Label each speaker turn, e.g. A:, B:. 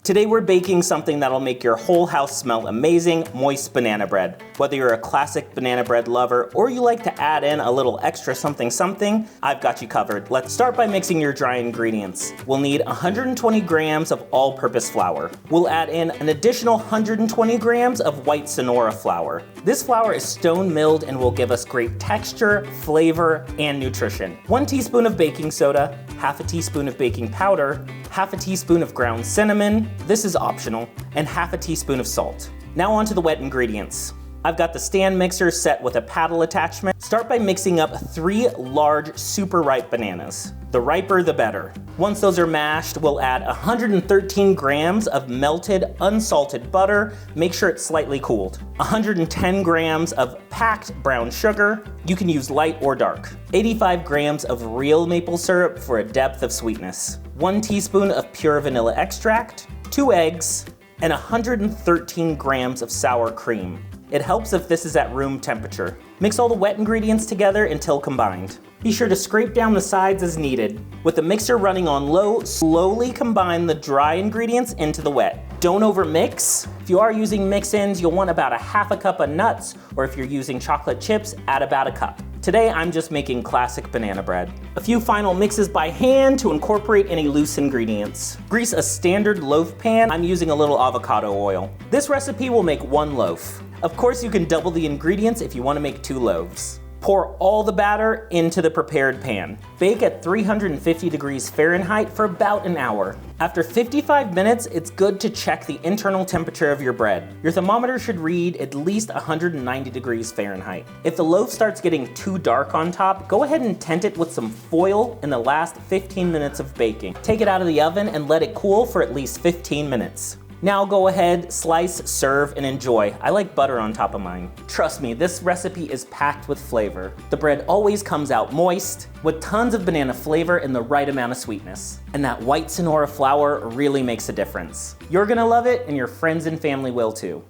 A: Today we're baking something that'll make your whole house smell amazing, moist banana bread. Whether you're a classic banana bread lover or you like to add in a little extra something, I've got you covered. Let's start by mixing your dry ingredients. We'll need 120 grams of all-purpose flour. We'll add in an additional 120 grams of white Sonora flour. This flour is stone milled and will give us great texture, flavor, and nutrition. 1 teaspoon of baking soda, half a teaspoon of baking powder, half a teaspoon of ground cinnamon, this is optional, and half a teaspoon of salt. Now on to the wet ingredients. I've got the stand mixer set with a paddle attachment. Start by mixing up 3 large, super ripe bananas. The riper, the better. Once those are mashed, we'll add 113 grams of melted, unsalted butter. Make sure it's slightly cooled. 110 grams of packed brown sugar. You can use light or dark. 85 grams of real maple syrup for a depth of sweetness. 1 teaspoon of pure vanilla extract, 2 eggs, and 113 grams of sour cream. It helps if this is at room temperature. Mix all the wet ingredients together until combined. Be sure to scrape down the sides as needed. With the mixer running on low, slowly combine the dry ingredients into the wet. Don't overmix. If you are using mix-ins, you'll want about a half a cup of nuts, or if you're using chocolate chips, add about a cup. Today, I'm just making classic banana bread. A few final mixes by hand to incorporate any loose ingredients. Grease a standard loaf pan. I'm using a little avocado oil. This recipe will make 1 loaf. Of course, you can double the ingredients if you want to make 2 loaves. Pour all the batter into the prepared pan. Bake at 350 degrees Fahrenheit for about an hour. After 55 minutes, it's good to check the internal temperature of your bread. Your thermometer should read at least 190 degrees Fahrenheit. If the loaf starts getting too dark on top, go ahead and tent it with some foil in the last 15 minutes of baking. Take it out of the oven and let it cool for at least 15 minutes. Now go ahead, slice, serve, and enjoy. I like butter on top of mine. Trust me, this recipe is packed with flavor. The bread always comes out moist, with tons of banana flavor and the right amount of sweetness. And that white Sonora flour really makes a difference. You're gonna love it, and your friends and family will too.